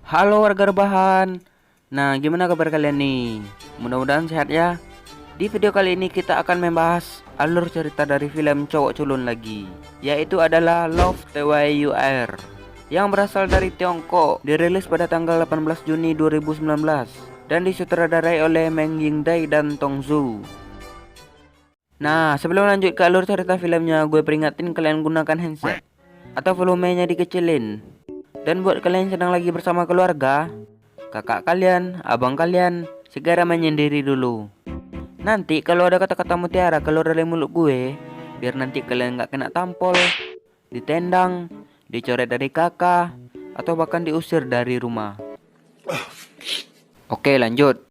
Halo warga rebahan. Nah, gimana kabar kalian nih? Mudah-mudahan sehat ya. Di video kali ini kita akan membahas alur cerita dari film cowok culun lagi, yaitu adalah Love TYUR yang berasal dari Tiongkok, dirilis pada tanggal 18 Juni 2019 dan disutradarai oleh Meng Yingdai dan Tong Zhu. Nah, sebelum lanjut ke alur cerita filmnya, gue peringatin kalian gunakan handset atau volumenya dikecilin. Dan buat kalian yang sedang lagi bersama keluarga, kakak kalian, abang kalian, segera menyendiri dulu. Nanti kalau ada kata-kata mutiara keluar dari mulut gue, biar nanti kalian gak kena tampol, ditendang, dicoret dari kakak, atau bahkan diusir dari rumah. Oke, lanjut.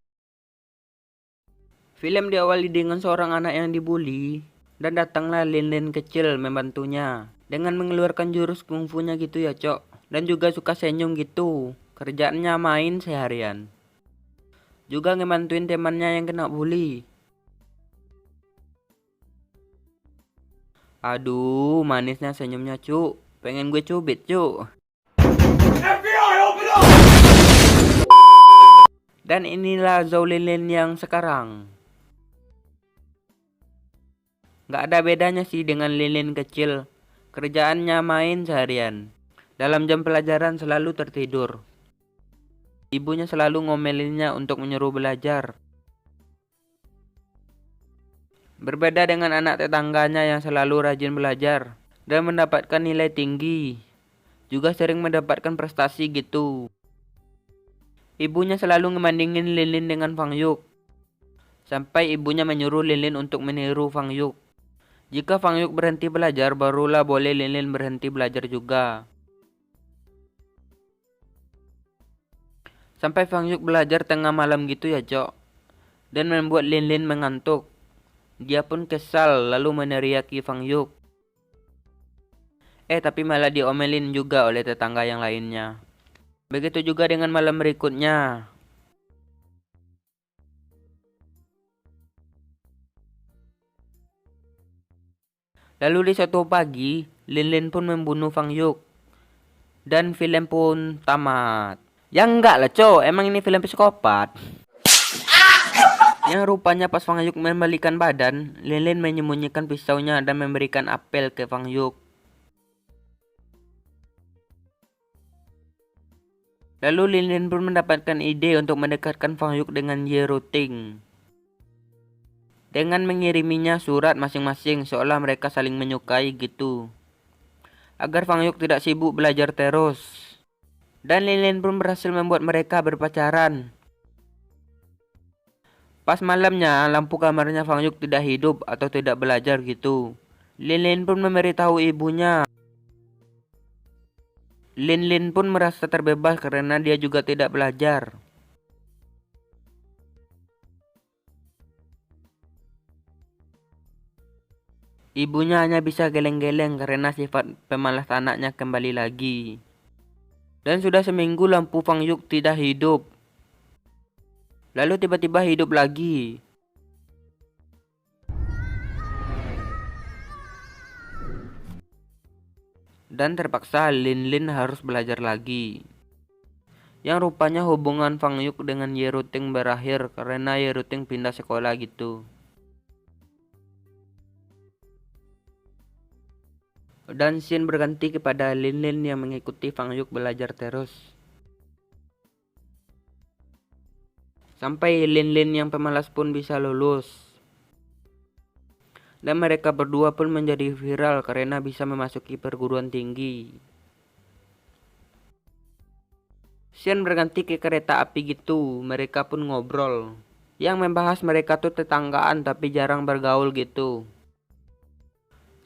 Film diawali dengan seorang anak yang dibully, dan datanglah Lin Lin kecil membantunya dengan mengeluarkan jurus kungfunya gitu ya, Cok. Dan juga suka senyum gitu. Kerjaannya main seharian. Juga ngebantuin temannya yang kena bully. Aduh, manisnya senyumnya, Cuk. Pengen gue cubit, Cuk. FBI, open up! Dan inilah Zhou Linlin yang sekarang. Gak ada bedanya sih dengan Linlin kecil. Kerjaannya main seharian. Dalam jam pelajaran selalu tertidur. Ibunya selalu ngomelinnya untuk menyuruh belajar. Berbeda dengan anak tetangganya yang selalu rajin belajar dan mendapatkan nilai tinggi. Juga sering mendapatkan prestasi gitu. Ibunya selalu ngebandingin Linlin dengan Fang Yuk. Sampai ibunya menyuruh Linlin untuk meniru Fang Yuk. Jika Fang Yuk berhenti belajar, barulah boleh Linlin berhenti belajar juga. Sampai Fang Yuk belajar tengah malam gitu ya, Cok. Dan membuat Linlin mengantuk. Dia pun kesal lalu meneriaki Fang Yuk. Tapi malah diomelin juga oleh tetangga yang lainnya. Begitu juga dengan malam berikutnya. Lalu di suatu pagi, Linlin pun membunuh Fang Yuk. Dan film pun tamat. Ya enggak lah, Cok. Emang ini film psikopat. Yang rupanya pas Fang Yuk membalikan badan, Linlin menyembunyikan pisaunya dan memberikan apel ke Fang Yuk. Lalu Linlin pun mendapatkan ide untuk mendekatkan Fang Yuk dengan Ye Ruting. Dengan mengiriminya surat masing-masing seolah mereka saling menyukai gitu. Agar Fang Yuk tidak sibuk belajar terus. Dan Linlin pun berhasil membuat mereka berpacaran. Pas malamnya, lampu kamarnya Fang Yuk tidak hidup atau tidak belajar gitu. Linlin pun memberitahu ibunya. Linlin pun merasa terbebas karena dia juga tidak belajar. Ibunya hanya bisa geleng-geleng karena sifat pemalas anaknya kembali lagi. Dan sudah seminggu lampu Fang Yuk tidak hidup. Lalu tiba-tiba hidup lagi. Dan terpaksa Linlin harus belajar lagi. Yang rupanya hubungan Fang Yuk dengan Ye Ruting berakhir karena Ye Ruting pindah sekolah gitu. Dan scene berganti kepada Linlin yang mengikuti Fang Yuk belajar terus. Sampai Linlin yang pemalas pun bisa lulus. Dan mereka berdua pun menjadi viral karena bisa memasuki perguruan tinggi. Scene berganti ke kereta api gitu, mereka pun ngobrol. Yang membahas mereka tuh tetanggaan tapi jarang bergaul gitu.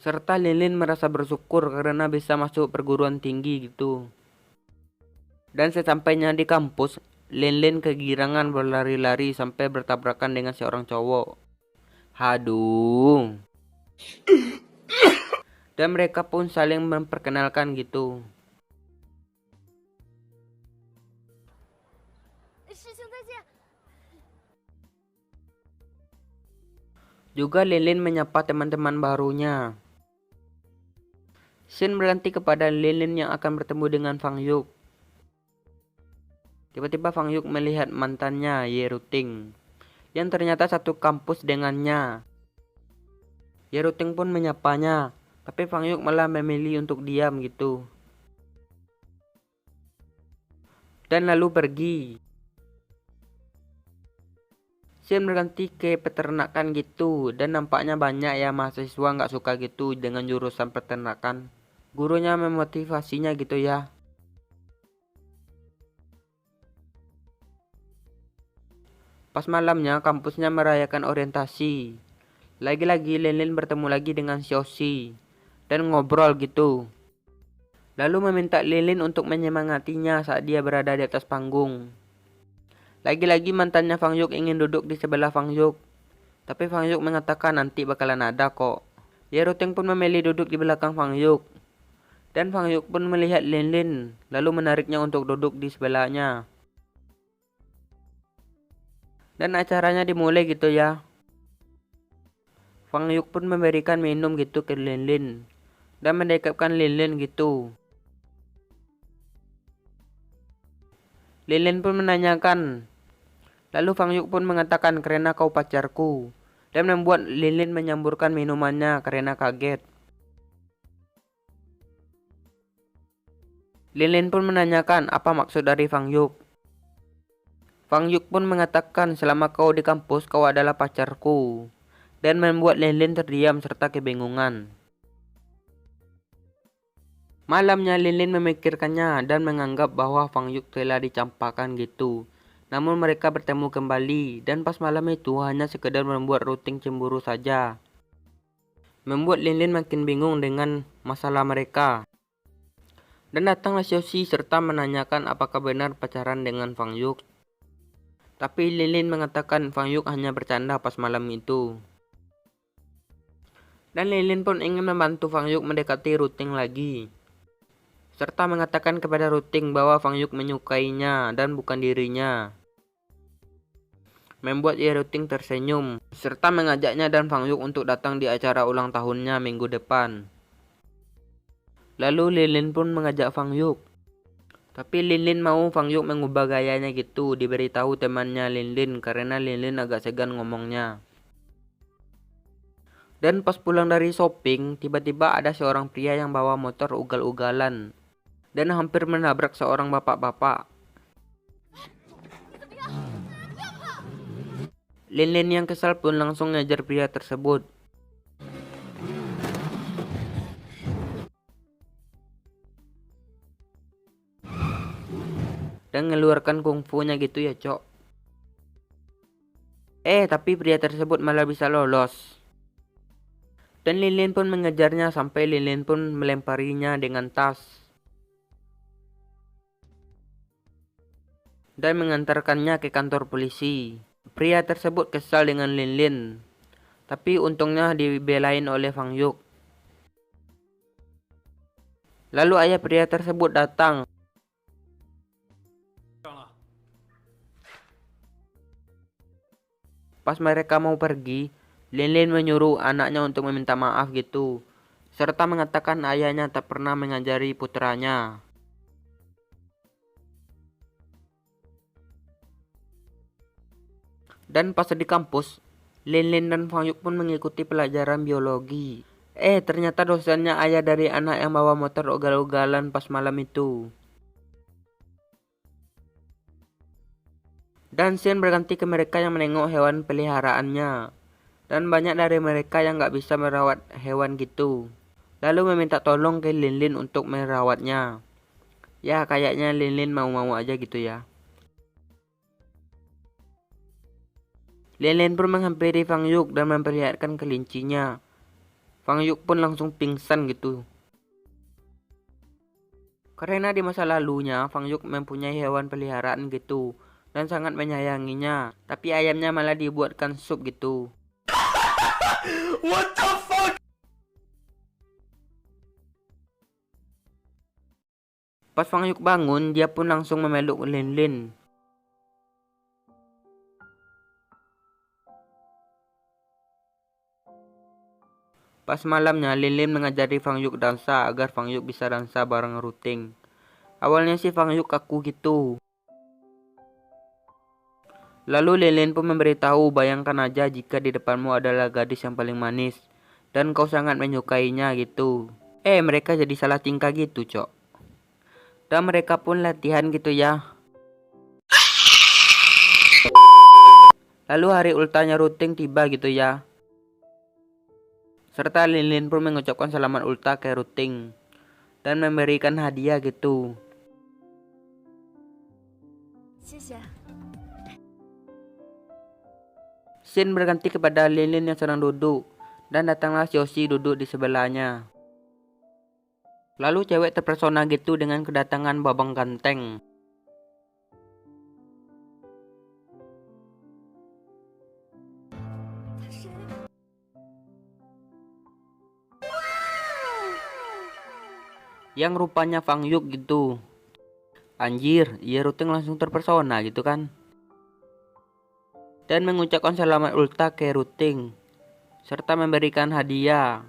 Serta Linlin merasa bersyukur karena bisa masuk perguruan tinggi gitu. Dan sesampainya di kampus, Linlin kegirangan berlari-lari sampai bertabrakan dengan seorang cowok. Haduh. Dan mereka pun saling memperkenalkan gitu. Juga Linlin menyapa teman-teman barunya. Scene berganti kepada Linlin yang akan bertemu dengan Fang Yuk. Tiba-tiba Fang Yuk melihat mantannya Ye Ruting yang ternyata satu kampus dengannya. Ye Ruting pun menyapanya, tapi Fang Yuk malah memilih untuk diam gitu. Dan lalu pergi. Scene berganti ke peternakan gitu, dan nampaknya banyak ya mahasiswa nggak suka gitu dengan jurusan peternakan. Gurunya memotivasinya gitu ya. Pas malamnya kampusnya merayakan orientasi. Lagi-lagi Lin bertemu lagi dengan Xiaoxi dan ngobrol gitu. Lalu meminta Lin untuk menyemangatinya saat dia berada di atas panggung. Lagi-lagi mantannya Fang Yuk ingin duduk di sebelah Fang Yuk, tapi Fang Yuk mengatakan nanti bakalan ada kok. Ye Ruting pun memilih duduk di belakang Fang Yuk. Dan Fang Yuk pun melihat Lin, lalu menariknya untuk duduk di sebelahnya. Dan acaranya dimulai gitu ya. Fang Yuk pun memberikan minum gitu ke Lin dan mendekapkan Lin gitu. Lin pun menanyakan. Lalu Fang Yuk pun mengatakan karena kau pacarku, dan membuat Lin menyamburkan minumannya karena kaget. Lin pun menanyakan apa maksud dari Fang Yuk. Fang Yuk pun mengatakan selama kau di kampus kau adalah pacarku, dan membuat Lin terdiam serta kebingungan. Malamnya Lin memikirkannya dan menganggap bahwa Fang Yuk telah dicampakkan gitu. Namun mereka bertemu kembali dan pas malam itu hanya sekedar membuat Ruting cemburu saja. Membuat Lin makin bingung dengan masalah mereka. Dan datanglah Xiaoxi serta menanyakan apakah benar pacaran dengan Fang Yuk. Tapi Lin mengatakan Fang Yuk hanya bercanda pas malam itu. Dan Lin pun ingin membantu Fang Yuk mendekati Ruting lagi. Serta mengatakan kepada Ruting bahwa Fang Yuk menyukainya dan bukan dirinya. Membuat Ye Ruting tersenyum, serta mengajaknya dan Fang Yuk untuk datang di acara ulang tahunnya minggu depan. Lalu Lin pun mengajak Fang Yuk. Tapi Lin mau Fang Yuk mengubah gayanya gitu, diberitahu temannya Lin karena Lin agak segan ngomongnya. Dan pas pulang dari shopping, tiba-tiba ada seorang pria yang bawa motor ugal-ugalan dan hampir menabrak seorang bapak-bapak. Lin yang kesal pun langsung ngejar pria tersebut. Dan ngeluarkan kungfunya gitu ya cok. Tapi pria tersebut malah bisa lolos. Dan Lin pun mengejarnya sampai Lin pun melemparinya dengan tas. Dan mengantarkannya ke kantor polisi. Pria tersebut kesal dengan Lin, tapi untungnya dibelain oleh Fang Yuk. Lalu ayah pria tersebut datang. Pas mereka mau pergi, Lin menyuruh anaknya untuk meminta maaf gitu, serta mengatakan ayahnya tak pernah mengajari putranya. Dan pas di kampus, Lin dan Fang Yuk pun mengikuti pelajaran biologi. Ternyata dosennya ayah dari anak yang bawa motor ugal-ugalan pas malam itu. Dan scene berganti ke mereka yang menengok hewan peliharaannya. Dan banyak dari mereka yang gak bisa merawat hewan gitu. Lalu meminta tolong ke Lin untuk merawatnya. Ya kayaknya Lin mau-mau aja gitu ya. Lin pun menghampiri Fang Yuk dan memperlihatkan kelincinya. Fang Yuk pun langsung pingsan gitu. Karena di masa lalunya Fang Yuk mempunyai hewan peliharaan gitu dan sangat menyayanginya. Tapi ayamnya malah dibuatkan sup gitu. What the fuck? Pas Fang Yuk bangun, dia pun langsung memeluk Lin. Pas malamnya, Lin mengajari Fang Yuk dansa agar Fang Yuk bisa dansa bareng Ruting. Awalnya sih Fang Yuk kaku gitu. Lalu Lilin pun memberitahu, bayangkan aja jika di depanmu adalah gadis yang paling manis dan kau sangat menyukainya gitu. Mereka jadi salah tingkah gitu, Cok. Dan mereka pun latihan gitu ya. Lalu hari ultahnya Ruting tiba gitu ya. Serta Lilin pun mengucapkan selamat ultah ke Ruting dan memberikan hadiah gitu. Scene berganti kepada Lilin yang sedang duduk dan datanglah Xiaoxi duduk di sebelahnya. Lalu cewek terpesona gitu dengan kedatangan babang ganteng. Yang rupanya Fang Yuk gitu. Anjir, ya Ruting langsung terpesona gitu kan. Dan mengucapkan selamat ultah ke Ruting serta memberikan hadiah.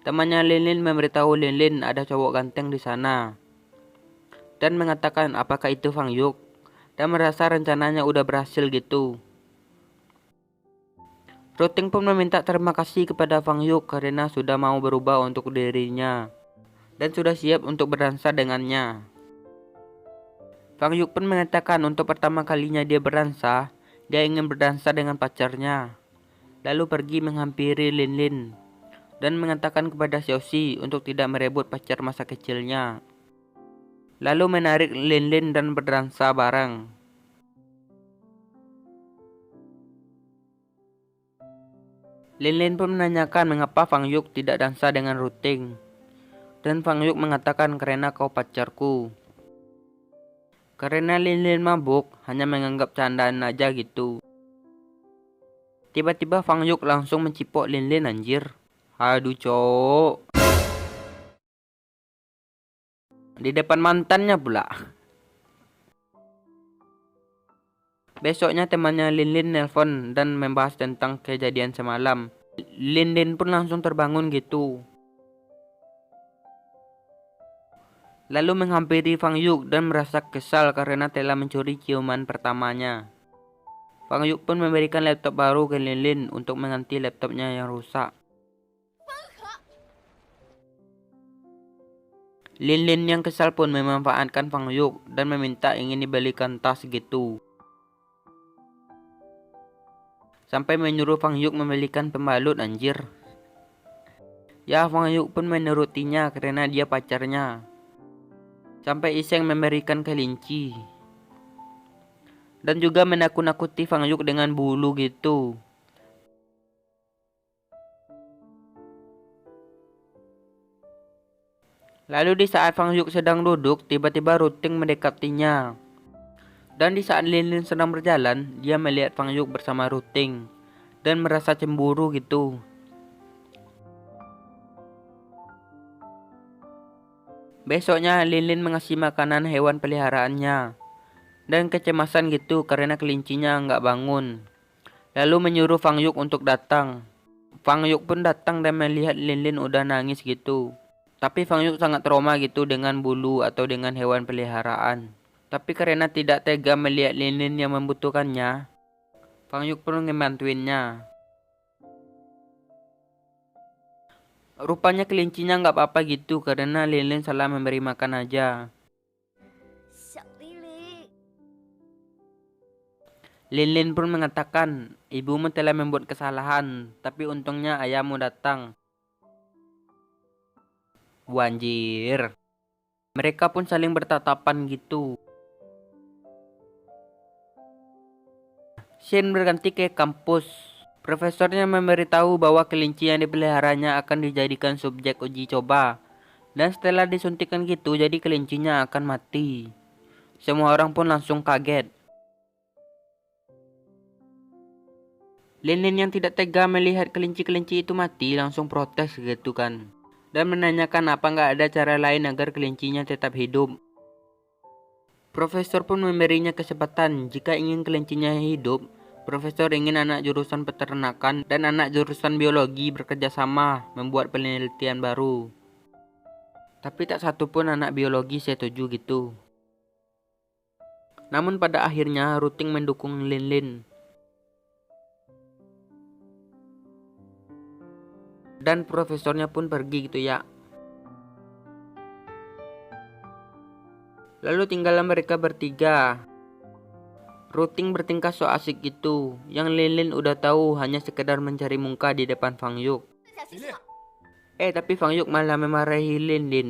Temannya Lilin memberitahu Lilin ada cowok ganteng di sana dan mengatakan apakah itu Fang Yuk, dan merasa rencananya udah berhasil gitu. Ruting pun meminta terima kasih kepada Fang Yuk karena sudah mau berubah untuk dirinya dan sudah siap untuk berdansa dengannya. Fang Yuk pun mengatakan untuk pertama kalinya dia berdansa, dia ingin berdansa dengan pacarnya. Lalu pergi menghampiri Lilin dan mengatakan kepada Xiaoxi untuk tidak merebut pacar masa kecilnya. Lalu menarik Lilin dan berdansa bareng. Lilin pun menanyakan mengapa Fang Yuk tidak dansa dengan Ruting. Dan Fang Yuk mengatakan karena kau pacarku. Karena Lilin mabuk, hanya menganggap candaan aja gitu. Tiba-tiba Fang Yuk langsung mencipok Lilin anjir. Aduh cok. Di depan mantannya pula. Besoknya temannya Lilin nelpon dan membahas tentang kejadian semalam. Lilin pun langsung terbangun gitu. Lalu menghampiri Fang Yuk dan merasa kesal karena telah mencuri ciuman pertamanya. Fang Yuk pun memberikan laptop baru ke Lilin untuk mengganti laptopnya yang rusak. Lilin yang kesal pun memanfaatkan Fang Yuk dan meminta ingin dibelikan tas gitu. Sampai menyuruh Fang Yuk membelikan pembalut anjir. Ya, Fang Yuk pun menurutinya karena dia pacarnya. Sampai iseng memberikan kelinci. Dan juga menakut-nakuti Fang Yuk dengan bulu gitu. Lalu di saat Fang Yuk sedang duduk, tiba-tiba Ruting mendekatinya. Dan di saat Lilin sedang berjalan, dia melihat Fang Yuk bersama Ruting dan merasa cemburu gitu. Besoknya Lilin mengasih makanan hewan peliharaannya dan kecemasan gitu karena kelincinya nggak bangun. Lalu menyuruh Fang Yuk untuk datang. Fang Yuk pun datang dan melihat Lilin udah nangis gitu. Tapi Fang Yuk sangat trauma gitu dengan bulu atau dengan hewan peliharaan. Tapi karena tidak tega melihat Lilin yang membutuhkannya, Fang Yuk pun ngebantuinnya. Rupanya kelincinya nggak apa-apa gitu karena Lilin salah memberi makan aja. Lilin pun mengatakan, ibumu telah membuat kesalahan, tapi untungnya ayahmu datang. Wanjir. Mereka pun saling bertatapan gitu. Scene berganti ke kampus. Profesornya memberitahu bahwa kelinci yang dipeliharanya akan dijadikan subjek uji coba. Dan setelah disuntikan gitu, jadi kelincinya akan mati. Semua orang pun langsung kaget. Lilin yang tidak tega melihat kelinci-kelinci itu mati langsung protes gitu kan. Dan menanyakan apa nggak ada cara lain agar kelincinya tetap hidup. Profesor pun memberinya kesempatan jika ingin kelincinya hidup. Profesor ingin anak jurusan peternakan dan anak jurusan biologi bekerja sama membuat penelitian baru. Tapi tak satu pun anak biologi setuju gitu. Namun pada akhirnya Ruting mendukung Lin Lin. Dan profesornya pun pergi gitu ya. Lalu tinggallah mereka bertiga. Ruting bertingkah so asik gitu. Yang Lin Lin udah tahu hanya sekedar mencari muka di depan Fang Yuk. Tapi Fang Yuk malah memarahi Lin Lin.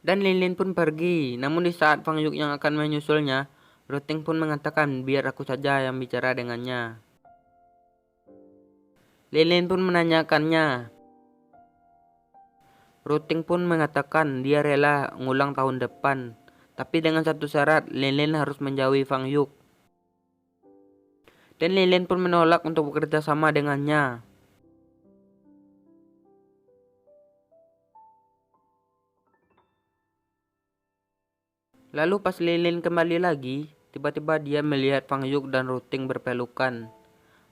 Dan Lin Lin pun pergi. Namun di saat Fang Yuk yang akan menyusulnya, Ruting pun mengatakan biar aku saja yang bicara dengannya. Lin Lin pun menanyakannya. Ruting pun mengatakan dia rela ngulang tahun depan. Tapi dengan satu syarat, Lin Lin harus menjauhi Fang Yuk. Dan Lin Lin pun menolak untuk bekerja sama dengannya. Lalu pas Lin Lin kembali lagi, tiba-tiba dia melihat Fang Yuk dan Ruting berpelukan.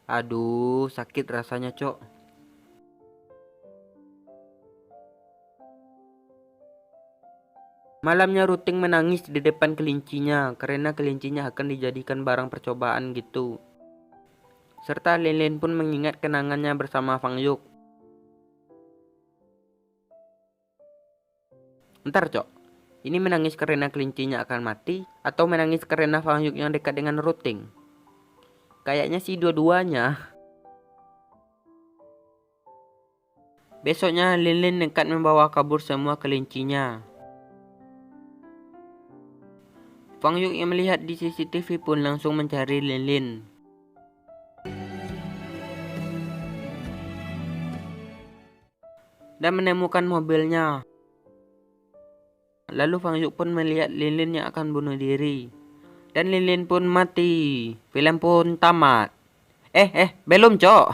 Aduh, sakit rasanya, Cok. Malamnya Ruting menangis di depan kelincinya karena kelincinya akan dijadikan barang percobaan gitu. Serta Lin Lin pun mengingat kenangannya bersama Fang Yuk. Ntar, Cok. Ini menangis karena kelincinya akan mati atau menangis karena Fang Yuk yang dekat dengan Ruting? Kayaknya sih dua-duanya. Besoknya Lin Lin nekat membawa kabur semua kelincinya. Fang Yuk yang melihat di CCTV pun langsung mencari Lin Lin. Dan menemukan mobilnya. Lalu Fang Yuk pun melihat Lin Lin yang akan bunuh diri. Dan Lin Lin pun mati. Film pun tamat. Belum, Cok.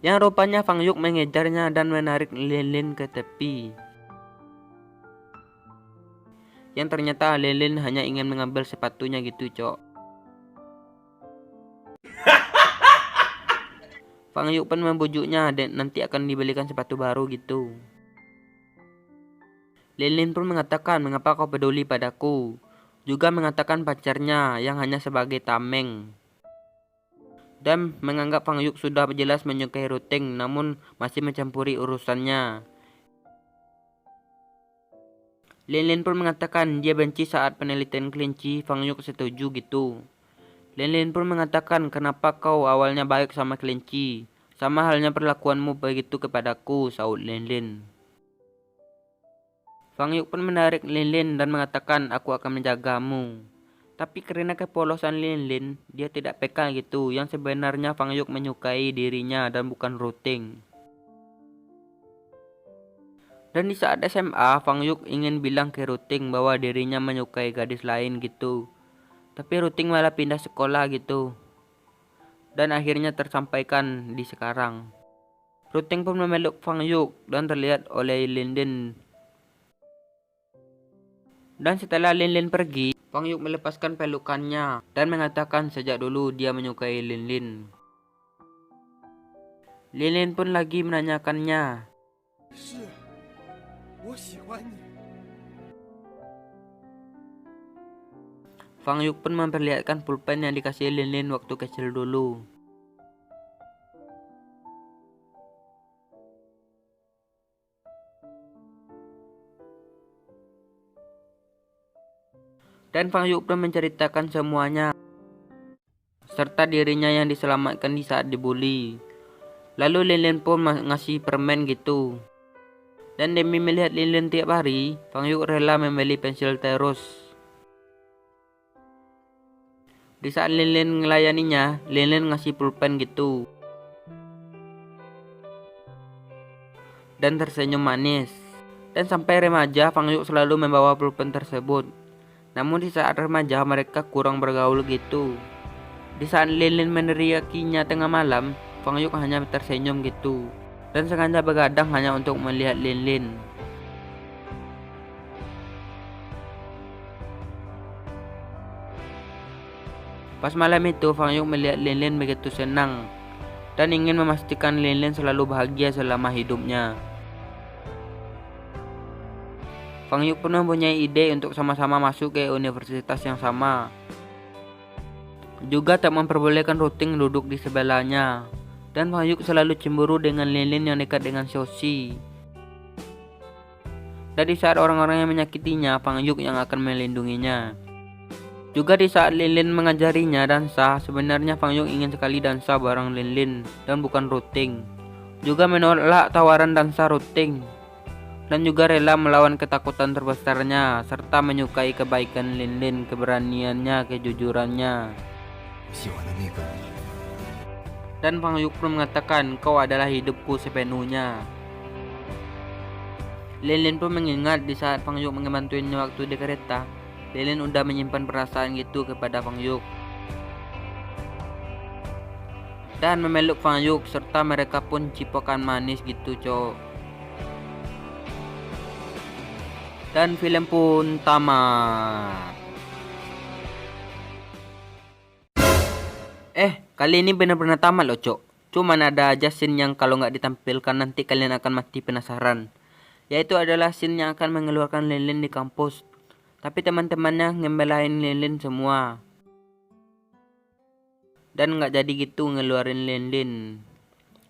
Yang rupanya Fang Yuk mengejarnya dan menarik Lin Lin ke tepi. Yang ternyata Lin Lin hanya ingin mengambil sepatunya gitu, Cok. Fang Yuk pun membujuknya dan nanti akan dibelikan sepatu baru gitu. Lin Lin pun mengatakan mengapa kau peduli padaku. Juga mengatakan pacarnya yang hanya sebagai tameng. Dan menganggap Fang Yuk sudah jelas menyukai Ruting namun masih mencampuri urusannya. Lin Lin pun mengatakan dia benci saat penelitian kelinci. Fang Yuk setuju gitu. Lin Lin pun mengatakan kenapa kau awalnya baik sama kelinci. Sama halnya perlakuanmu begitu kepadaku, sahut Lin Lin. Fang Yuk pun menarik Lin Lin dan mengatakan aku akan menjagamu. Tapi karena kepolosan Lin Lin, dia tidak peka gitu. Yang sebenarnya Fang Yuk menyukai dirinya dan bukan Ruting. Dan di saat SMA, Fang Yuk ingin bilang ke Ruting bahwa dirinya menyukai gadis lain gitu. Tapi Ruting malah pindah sekolah gitu. Dan akhirnya tersampaikan di sekarang. Ruting pun memeluk Fang Yuk dan terlihat oleh Lin Lin. Dan setelah Lin Lin pergi, Fang Yuk melepaskan pelukannya dan mengatakan sejak dulu dia menyukai Lin Lin. Lin Lin pun lagi menanyakannya. Fang Yuk pun memperlihatkan pulpen yang dikasih Lin Lin waktu kecil dulu. Dan Fang Yuk pun menceritakan semuanya, serta dirinya yang diselamatkan di saat dibully. Lalu Lin Lin pun ngasih permen gitu. Dan demi melihat Lin Lin tiap hari, Fang Yuk rela membeli pensil terus. Di saat Lin Lin melayaninya, Lin Lin ngasih pulpen gitu. Dan tersenyum manis. Dan sampai remaja, Fang Yuk selalu membawa pulpen tersebut. Namun di saat remaja mereka kurang bergaul gitu. Di saat Lin Lin meneriakinya tengah malam, Fang Yuk hanya tersenyum gitu. Dan sengaja begadang hanya untuk melihat Lin Lin. Pas malam itu Fang Yuk melihat Lin Lin begitu senang. Dan ingin memastikan Lin Lin selalu bahagia selama hidupnya. Fang Yuk pun mempunyai ide untuk sama-sama masuk ke universitas yang sama. Juga tak memperbolehkan Ruting duduk di sebelahnya. Dan Fang Yuk selalu cemburu dengan Lin Lin yang dekat dengan Xiaoxi. Dan di saat orang-orang yang menyakitinya, Fang Yuk yang akan melindunginya. Juga di saat Lin Lin mengajarinya dansa, sebenarnya Fang Yuk ingin sekali dansa bareng Lin Lin dan bukan Ruting. Juga menolak tawaran dansa Ruting. Dan juga rela melawan ketakutan terbesarnya, serta menyukai kebaikan Lin Lin, keberaniannya, kejujurannya. Dan Fang Yuk pun mengatakan, kau adalah hidupku sepenuhnya. Lin Lin pun mengingat di saat Fang Yuk membantuinya waktu di kereta, Lin Lin udah menyimpan perasaan gitu kepada Fang Yuk. Dan memeluk Fang Yuk, serta mereka pun cipokan manis gitu cok. Dan film pun tamat. Kali ini benar-benar tamat loh cok. Cuman ada aja scene yang kalau nggak ditampilkan nanti kalian akan mati penasaran. Yaitu adalah scene yang akan mengeluarkan Lin Lin di kampus. Tapi teman-temannya ngebelain Lin Lin semua. Dan nggak jadi gitu ngeluarin Lin Lin.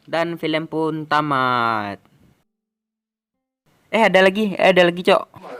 Dan film pun tamat. Ada lagi cok.